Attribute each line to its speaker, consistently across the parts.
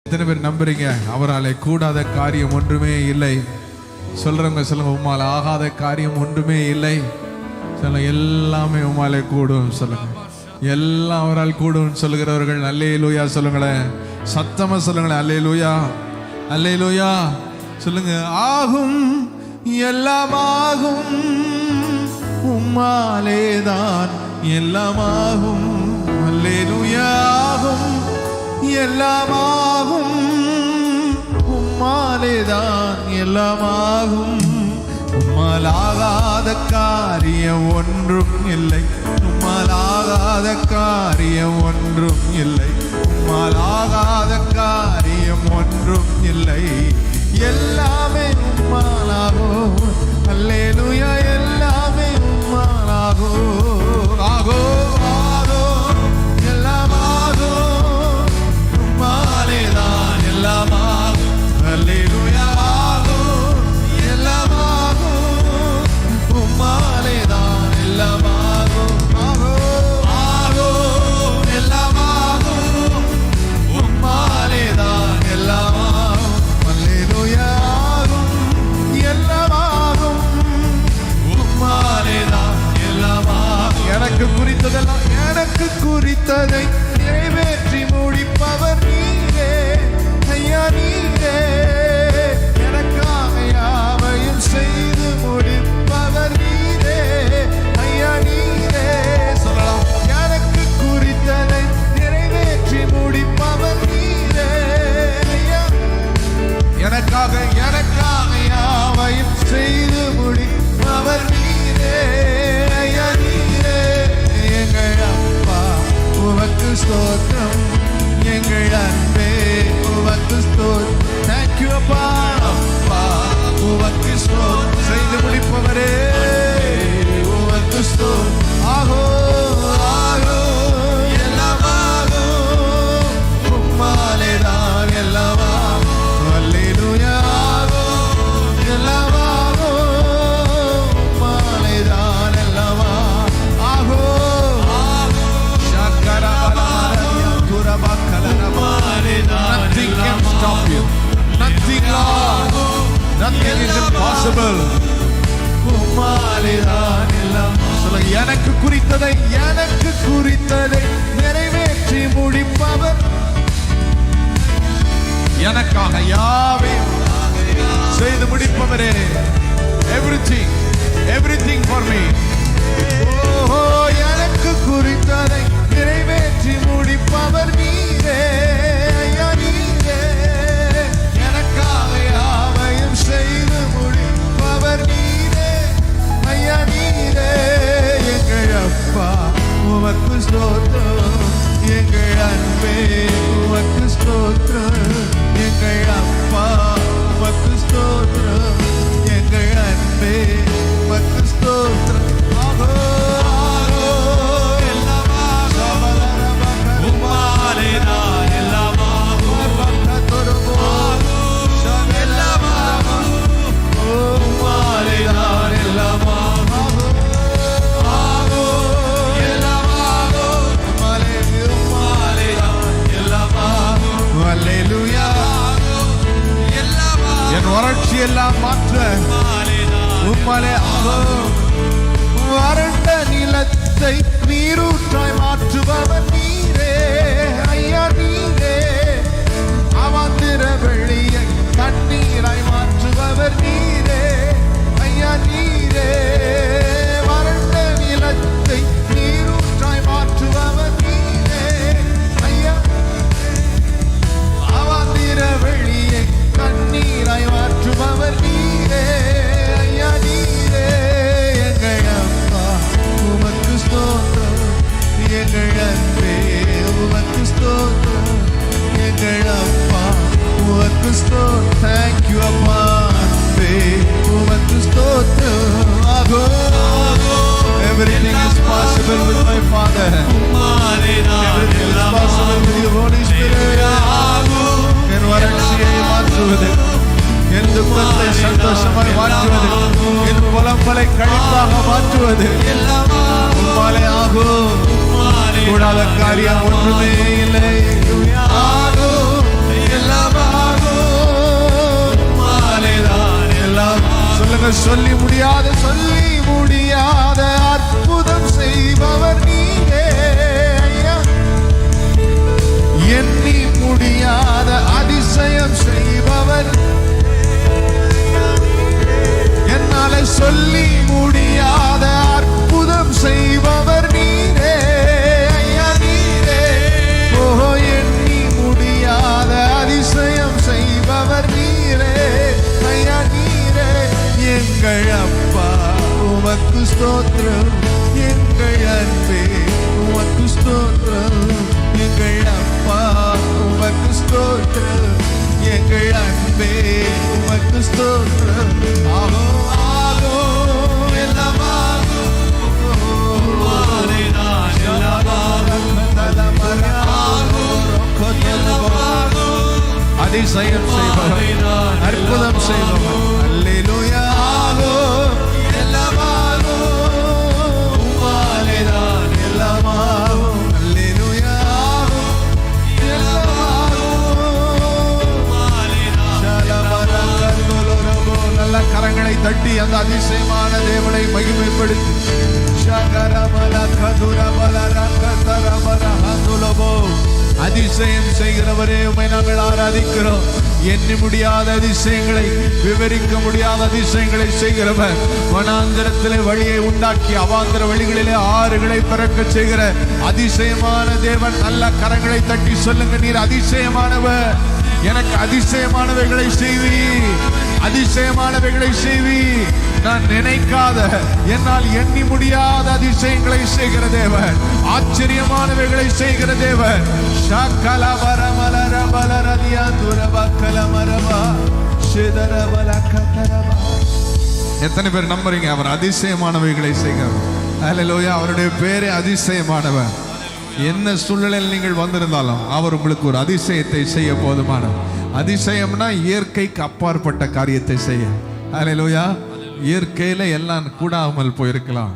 Speaker 1: எத்தனை பேர் நம்புறீங்க அவராலே கூடாத காரியம் ஒன்றுமே இல்லை? சொல்றவங்க சொல்லுங்க, உம்மால ஆகாத காரியம் ஒன்றுமே இல்லை சொல்லுங்க. எல்லாமே உம்மாலே கூடும் சொல்லுங்க. எல்லாம் அவரால் கூடும் சொல்லுகிறவர்கள் அல்லேலூயா சொல்லுங்களேன். சத்தமா சொல்லுங்களேன், அல்லேலூயா அல்லேலூயா சொல்லுங்க. ஆகும், எல்லாம் ஆகும், உம்மாலேதான் எல்லாம் ஆகும். அல்லேலூயா. ஆகும், எல்லாம் ஆகும், உம்மாலேதான் எல்லாம் ஆகும். உம்மாலாகாத காரியம் ஒன்றும் இல்லை, உம்மாலாகாத காரியம் ஒன்றும் இல்லை, உம்மாலாகாத காரியம் ஒன்றும் இல்லை. எல்லாமே உம்மாலாகும். அல்லேலூயா. எல்லாமே உம்மாலாகும். ஆகோ ஆகோ எல்லாம் ஆகும், உம்மாலேதான் எல்லாம் ஆகும். அல்லேலூயா. ஆகும், எல்லாம் ஆகும், உம்மாலேதான் எல்லாம் ஆகும். ஆகோ ஆகோ எல்லாம் ஆகும், உம்மாலேதான் எல்லாம் ஆகும். அல்லேலூயா. ஆகும், எல்லாம் ஆகும், உம்மாலேதான் எல்லாம் ஆகும். எனக்கு குறித்ததெல்லாம், எனக்கு குறித்ததை நிறைவேற்றி முடிப்பவர் நீரே ஐயா, நீரே. எனக்காக யாவையும் செய்து முடிப்பவர் நீரே ஐயா, நீரே. சொல்லலாம், எனக்கு குறித்ததை நிறைவேற்றி முடிப்பவர் நீரே ஐயா. எனக்காக யாவையும் செய்து முடிப்பவர் நீரே ஐயா, நீரே. எங்கள் அப்பா உமக்கு ஸ்தோத்திரம், எங்கள் அன்பே உமக்கு ஸ்தோத்திரம். தேங்க்யூ அப்பா. அப்பா உமக்கு ஸ்தோத்திரம், செய்து முடிப்பவரே உமக்கு ஸ்தோத்திரம். ஆகோ ஆகோ எல்லாம் ஆகும், உம்மாலேதான் எல்லாம் ஆகும். அல்லேலூயா. ஆகும், எல்லாம் ஆகும், உம்மாலேதான் எல்லாம் ஆகும். சங்கரா பலமரயா குரபா கலரபா. Nothing can stop you. Nothing, Lord. Nothing is impossible. உம்மாலேதான் எல்லாம். சொல்லுங்க, எனக்கு குறித்ததை நிறைவேற்றி முடிப்பவர், எனக்காக யாவையும் செய்து முடிப்பவரே. everything for me. ஓஹோ, எனக்கு குறித்ததை நிறைவேற்றி முடிப்பவர் நீரே ஐயா, நீரே. எனக்காக யாவையும் செய்து முடிப்பவர் நீரே ஐயா, நீரே. எங்கள் அப்பா உமக்கு ஸ்தோத்திரம், எங்கள் அன்பே உமக்கு ஸ்தோத்திரம். எங்கள் அப்பா உமக்கு ஸ்தோத்திரம், எங்கள் அன்பே உமக்கு ஸ்தோத்திரம். ஆகோ ஆகோ எல்லாம் ஆகும், உம்மாலேதான் எல்லாம் ஆகும். பக்கத்தொருபோ எல்லாம் ஆகும், உம்மாலேதான் எல்லாம் ஆகும். ஆகோ எல்லாம் ஆகும், உம்மாலேதான் எல்லாம் ஆகும். அல்லேலூயா. என் வறட்சி எல்லாம் மாற்ற உம்மாலே ஆகும். வறண்ட நிலத்தை நீரூற்றாய் மாற்றுபவர் நீரே ஐயா, நீரே. அமர்ந்திர வெளியை தண்ணீராய் மாற்றுபவர் நீரே ஐயா, நீரே. வறண்ட நிலத்தை நீரூற்றாய் மாற்றுபவர் நீரே ஐயா. அமர்ந்திர வெளியை தண்ணீராய் மாற்றுபவர் நீரே ஐயா, நீரே. எங்கள் அப்பா உமக்கு ஸ்தோத்திரம், எங்கள் அன்பே உமக்கு ஸ்தோத்திரம். எங்கள் அப்பா உமக்கு ஸ்தோத்திரம். தேங்க்யூ அப்பா, அன்பே உமக்கு ஸ்தோத்திரம். ஆகோ. Everything is possible with my Father. Everything is possible with your Holy Spirit. என் வறட்சியை மாற்றுவது, என் துக்கத்தை சந்தோஷமாய் மாற்றுவது, என் புலம்பலை கழிப்பாக மாற்றுவது உம்மாலே ஆகும். கூடாத காரியம் ஒன்றுமே இல்லை. ஆகும், எல்லாம் ஸ்தோத்திரம் எங்கள் அன்பே உமக்கு ஸ்தோத்திரம் எங்கள் அப்பா உமக்கு ஸ்தோத்திரம் எங்கள் அன்பே உமக்கு ஸ்தோத்திரம் ஆகோ ஆகோ எல்லாமாகும் அதிசயம் செய்பவர் அற்புதம் செய்பவர் அல்லேலூயா ஆகும் எல்லாமாகும் உம்மாலேதான் எல்லாமாகும் அல்லேலூயா ஆகும் எல்லாமாகும் நல்ல கரங்களை தட்டி அந்த அதிசயமான தேவனை மகிமைப்படுத்தி அதிசயம் செய்கிறவரே உம்மை நாங்கள் ஆராதிக்கிறோம். எண்ணி முடியாத அதிசயங்களை, விவரிக்க முடியாத அதிசயங்களை செய்கிறவர், வனாந்திரத்திலே வழியை உண்டாக்கி அவாந்திர வழிகளிலே ஆறுகளை பிறக்க செய்கிற அதிசயமான தேவன். நல்ல கரங்களை தட்டி சொல்லுங்க, நீர் அதிசயமானவர், எனக்கு அதிசயமானவைகளை செய்வி, அதிசயமானவைகளை செய்வி. நான் நினைக்காத, என்னால் எண்ணி முடியாத அதிசயங்களை செய்கிற தேவன், ஆச்சரியமானவைகளை செய்கிற தேவன். எத்தனை பேர் நம்புறீங்க அவர் அதிசயமானவைகளை செய்கிறவர்? அல்லேலூயா. அவருடைய பேரே அதிசயமானவர். என்ன சூழ்நிலையில் நீங்கள் வந்திருந்தாலும் அவர் உங்களுக்கு ஒரு அதிசயத்தை செய்ய போதுமானவர். அதிசயம்னா இயற்கைக்கு அப்பாற்பட்ட காரியத்தை செய்ய. அல்லேலூயா. இயற்கையில எல்லாம் கூடாமல் போயிருக்கலாம்.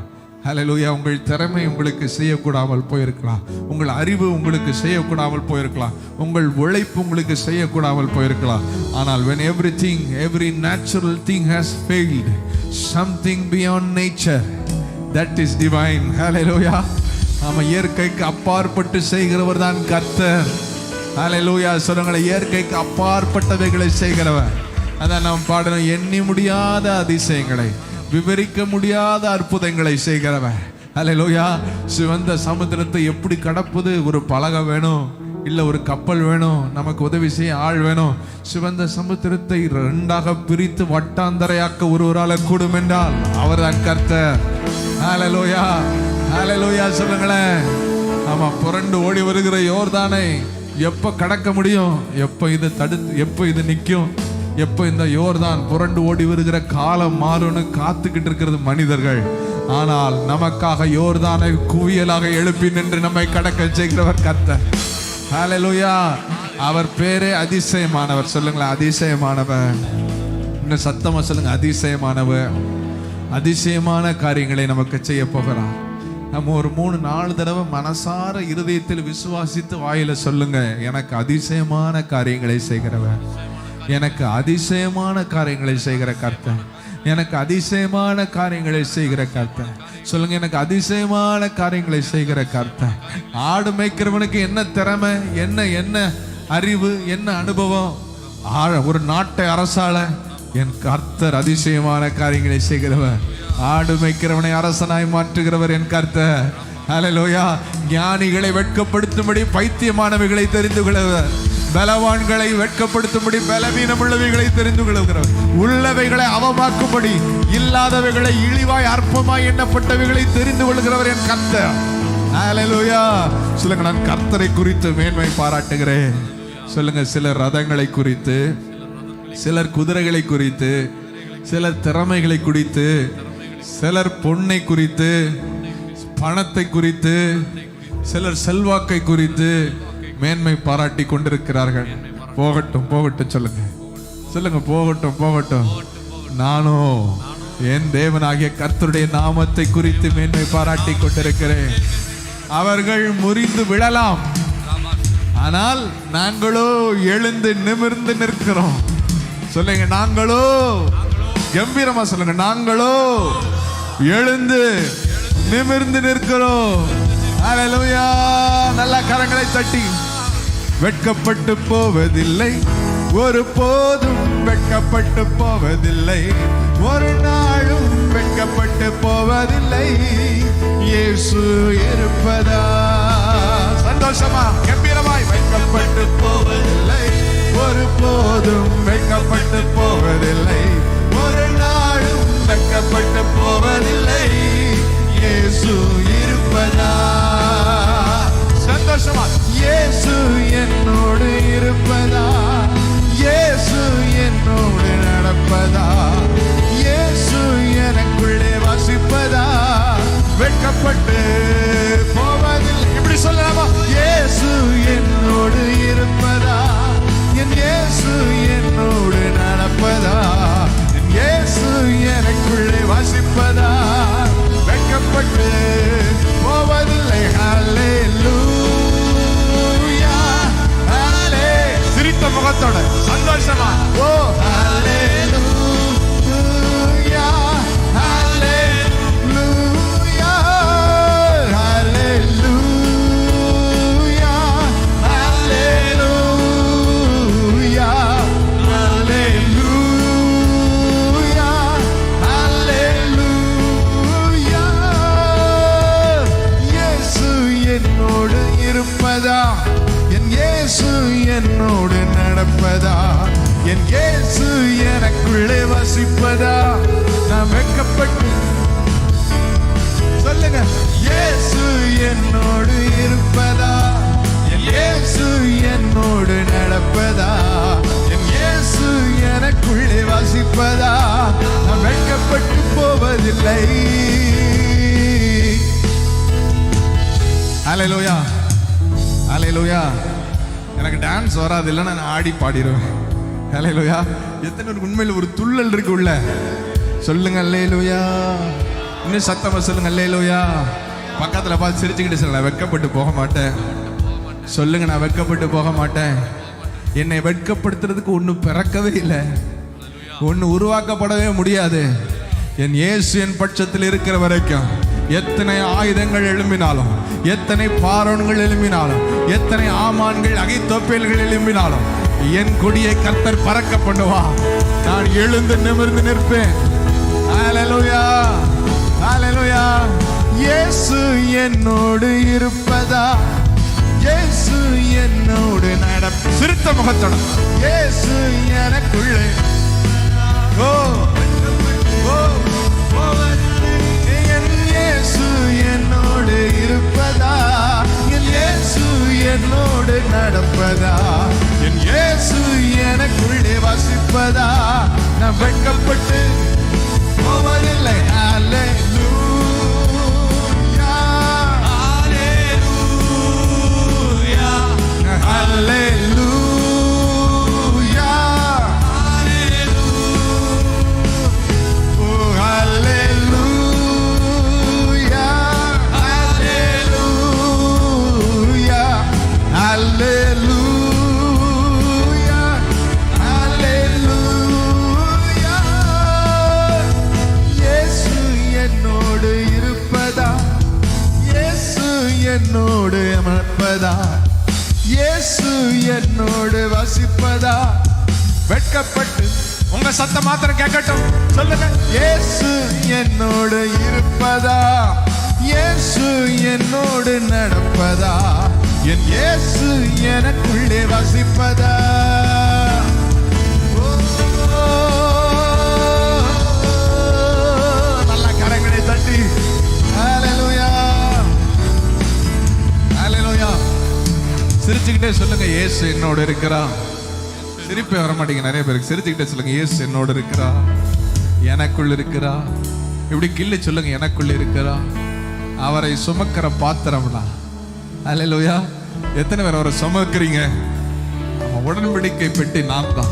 Speaker 1: அல்லேலூயா. உங்கள் திறமை உங்களுக்கு செய்யக்கூடாமல் போயிருக்கலாம், உங்கள் அறிவு உங்களுக்கு செய்யக்கூடாமல் போயிருக்கலாம், உங்கள் உழைப்பு உங்களுக்கு செய்யக்கூடாமல் போயிருக்கலாம். ஆனால் when everything, every natural thing has failed, something beyond nature, that is divine. Hallelujah. நாம இயற்கைக்கு அப்பாற்பட்டு செய்கிறவர் தான் கர்த்தர். ஹல்லேலூயா. சொல்லுங்களேன், இயற்கைக்கு அப்பாற்பட்டவைகளை செய்கிறவர். அதான் நாம் பாடணும், எண்ணி முடியாத அதிசயங்களை, விவரிக்க முடியாத அற்புதங்களை செய்கிறவர். ஹல்லேலூயா. சிவந்த சமுத்திரத்தை எப்படி கடப்பது? ஒரு பலகை வேணும், இல்ல ஒரு கப்பல் வேணும், நமக்கு உதவி செய்ய ஆள் வேணும். சிவந்த சமுத்திரத்தை ரெண்டாக பிரித்து வட்டாந்தரையாக்க ஒருவரால கூடும் என்றால் அவர் தான் கர்த்தர். ஹல்லேலூயா. ஹல்லேலூயா. சொல்லுங்களேன். ஆமா, புரண்டு ஓடி வருகிற யோர்தானை எப்ப கடக்க முடியும்? எப்ப இது தடுத்து, எப்ப இது நிற்கும்? எப்ப இந்த யோர்தான் புரண்டு ஓடி வருகிற காலம் மாறும்னு காத்துக்கிட்டு இருக்கிறது மனிதர்கள். ஆனால் நமக்காக யோர்தானை குவியலாக எழுப்பி நின்று நம்மை கடக்க செய்கிறவர் கர்த்தர். ஹல்லேலூயா. அவர் பேரே அதிசயமானவர். சொல்லுங்களேன், அதிசயமானவர். இன்னும் சத்தமா சொல்லுங்க, அதிசயமானவர். அதிசயமான காரியங்களை நமக்கு செய்ய போகிறார். நம்ம ஒரு 3-4 தடவை மனசார இருதயத்தில் விசுவாசித்து வாயில சொல்லுங்க, எனக்கு அதிசயமான காரியங்களை செய்கிறவர், எனக்கு அதிசயமான காரியங்களை செய்கிற கர்த்தர், எனக்கு அதிசயமான காரியங்களை செய்கிற கர்த்தர். சொல்லுங்க, எனக்கு அதிசயமான காரியங்களை செய்கிற கர்த்தர். ஆடு மேய்க்கிறவனுக்கு என்ன திறமை, என்ன அறிவு, என்ன அனுபவம்? ஒரு நாட்டை அரசாள என் கர்த்தர் அதிசயமான காரியங்களை செய்கிறவர். ஆடு மேய்க்கிறவனை அரசனாய் மாற்றுகிறவர் என் கர்த்தர். ஹல்லேலூயா. ஞானிகளை வெட்கப்படுத்தும்படி பைத்தியமானவைகளை தெரிந்து கொள்கிறவர், பலவான்களை வெட்கப்படுத்தும்படி பலவீனம் உள்ளவைகளை தெரிந்து கொள்கிறவர், உள்ளவைகளை அவமாக்கும்படி இல்லாதவைகளை இழிவாய் அற்பமாய் எண்ணப்பட்டவைகளை தெரிந்து கொள்கிறவர் என் கர்த்தர். ஹல்லேலூயா. சொல்லுங்க, நான் கர்த்தரை குறித்து மேன்மை பாராட்டுகிறேன். சொல்லுங்க, சிலர் ரதங்களை குறித்து, சிலர் குதிரைகளை குறித்து, சிலர் திறமைகளை குறித்து, சிலர் பொன்னை குறித்து, பணத்தை குறித்து, சிலர் செல்வாக்கை குறித்து மேன்மை பாராட்டி கொண்டிருக்கிறார்கள். போகட்டும் போகட்டும். சொல்லுங்க சொல்லுங்க, போகட்டும் போகட்டும். நானோ என் தேவனாகிய கர்த்தருடைய நாமத்தை குறித்து மேன்மை பாராட்டி கொண்டிருக்கிறேன். அவர்கள் முறிந்து விழலாம், ஆனால் நாங்களோ எழுந்து நிமிர்ந்து நிற்கிறோம். சொல்லுங்க, நாங்களோ, கம்பீரமா சொல்லுங்க, நாங்களோ எழுந்து நிமிர்ந்து நிற்கிறோம். ஹல்லேலூயா. நல்ல கரங்களை தட்டி, வெட்கப்பட்டு போவதில்லை, ஒரு போதும் வெட்கப்பட்டு போவதில்லை, ஒரு நாளும் வெட்கப்பட்டு போவதில்லை, இயேசு இருப்பதா. சந்தோஷமா கம்பீரமாய், வெட்கப்பட்டு போவதில்லை, ஒரு போதும் வெட்கப்பட்டு போவதில்லை, ஒரு நாளும் வெட்கப்பட்டு போவதில்லை, இயேசு இருப்பதா? சந்தோஷமா இயேசு என்னோடு இருப்பதா? இயேசு என்னோடு நடப்பதா? இயேசு எனக்குள்ளே வசிப்பதா? வெட்கப்பட்டு போவதில்லை. இப்படி சொல்லலாமா? இயேசு என்னோடு இருப்பதா? என் இயேசு என்னோடு நடப்பதா? என் இயேசு எனக்குள்ளே வசிப்பதா? வெட்கப்பட்டு போவதில்லை. ஹல்லேலூயா, ஹல்லே. சிரித்த முகத்தோட சந்தோஷமா ஓ ஹல்லேலூயா, ஹல்லேலூயா, ஹல்லேலூயா, ஹல்லேலூயா, ஹல்லேலூயா, ஹல்லேலூயா. இயேசு என்னோடு இருப்பதா? என் இயேசு என்னோடு நடப்பதா? என் இயேசு எனக்குள்ளே வசிப்பதா? நான் வெட்கப்பட்டு சொல்லுங்க. இயேசு என்னோடு இருப்பதா? என் இயேசு என்னோடு நடப்பதா? என் இயேசு எனக்குள்ளே வசிப்பதா? நான் வெட்கப்பட்டு போவதில்லை. ஹல்லேலூயா, ஹல்லேலூயா. எனக்கு டான்ஸ் வராது, இல்லை நான் ஆடி பாடிடுவேன். ஹல்லேலூயா. எத்தனை உண்மையில் ஒரு துள்ளல் இருக்கு உள்ள? சொல்லுங்க ஹல்லேலூயா. இன்னும் சத்தமா சொல்லுங்க ஹல்லேலூயா. பக்கத்துல பார்த்து சிரிச்சுக்கிட்டு சொல்லுங்க, நான் வெட்கப்பட்டு போக மாட்டேன். சொல்லுங்க, நான் வெட்கப்பட்டு போக மாட்டேன். என்னை வெட்கப்படுத்துறதுக்கு ஒன்றும் பிறக்கவே இல்லை, ஒன்று உருவாக்கப்படவே முடியாது. என் இயேசு என் பட்சத்தில் இருக்கிற வரைக்கும் எத்தனை ஆயுதங்கள் எழும்பினாலும், எத்தனை பார்வோன்கள் எழும்பினாலும், எத்தனை ஆமான்கள் அகித்தோப்பேல்கள் எழும்பினாலும் என் கொடியை கர்த்தர் பறக்க பண்ணுவா. நான் எழுந்து நிமிர்ந்து நிற்பேன். ஹல்லேலூயா, ஹல்லேலூயா. இயேசு என்னோடு இருப்பதா? இயேசு என்னோடு நடப்ப. சிரித்த முகத்தோட இயேசு எனக்குள்ளே ஓ ஓ. என் இயேசு என்னோடு இருப்பதா? என் இயேசு என்னோடு நடப்பதா? என் இயேசு எனக்குள்ளே வசிப்பதா? நான் வெட்கப்பட்டு போவதில்லை. ஹல்லேலூயா, ஹல்லேலூயா, ஹல்லேலூயா, ஹல்லேலூயா, ஹல்லேலூயா, ஹல்லேலூயா, ஹல்லேலூயா. இயேசு என்னோடு இருப்பதா? இயேசு என்னோடு அமர்ப்பதா? இயேசு என்னோடு வசிப்பதா? வெட்கப்பட்டு உங்க சத்தம் மாத்திரம் கேட்கட்டும். சொல்லுங்க. இயேசு என்னோடு இருப்பதா? இயேசு என்னோடு நடப்பதா? என் இயேசு எனக்குள்ளே வசிப்பதா? நல்ல கரங்களை தட்டி ஹல்லேலூயா, ஹல்லேலூயா. சிரிச்சுக்கிட்டே சொல்லுங்க, இயேசு என்னோடு இருக்கிறா. சிரிப்பே வர மாட்டேங்க நிறைய பேருக்கு. சிரிச்சுக்கிட்டே சொல்லுங்க, இயேசு என்னோடு இருக்கிறா, எனக்குள் இருக்கிறா. இப்படி கிள்ளி சொல்லுங்க, எனக்குள் இருக்கிறா. அவரை சுமக்கிற பாத்திரம்னா. ஹல்லேலூயா. எத்தனை பேர் அவரை சுமக்கிறீங்க? உடன்படிக்கை பெட்டி நான் தான்.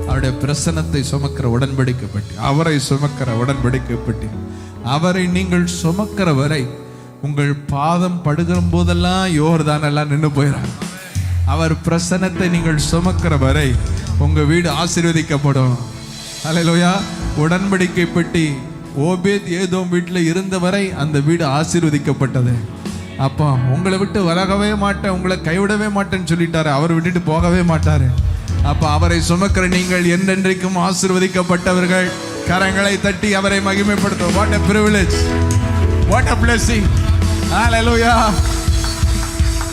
Speaker 1: அவருடைய பிரசன்னத்தை சுமக்கிற உடன்படிக்கை பெட்டி, அவரை சுமக்கிற உடன்படிக்கை பெட்டி. அவரை நீங்கள் சுமக்கிற வரை உங்கள் பாதம் படுகிற போதெல்லாம் யோர்தான் எல்லாம் நின்று போயிடும். அவர் பிரசன்னத்தை நீங்கள் சுமக்கிற வரை உங்க வீடு ஆசீர்வதிக்கப்படும். ஹல்லேலூயா. உடன்படிக்கை பெட்டி ஓபேத் ஏதோம் வீட்டில் இருந்த வரை அந்த வீடு ஆசீர்வதிக்கப்பட்டது. அப்போ உங்களை விட்டு விலகவே மாட்டேன், உங்களை கைவிடவே மாட்டேன்னு சொல்லிட்டாரு. அவர் விட்டுட்டு போகவே மாட்டாரு. அப்போ அவரை சுமக்கிற நீங்கள் என்றென்றைக்கும் ஆசீர்வதிக்கப்பட்டவர்கள். கரங்களை தட்டி அவரை மகிமைப்படுத்தும். What a privilege, what a blessing. Hallelujah.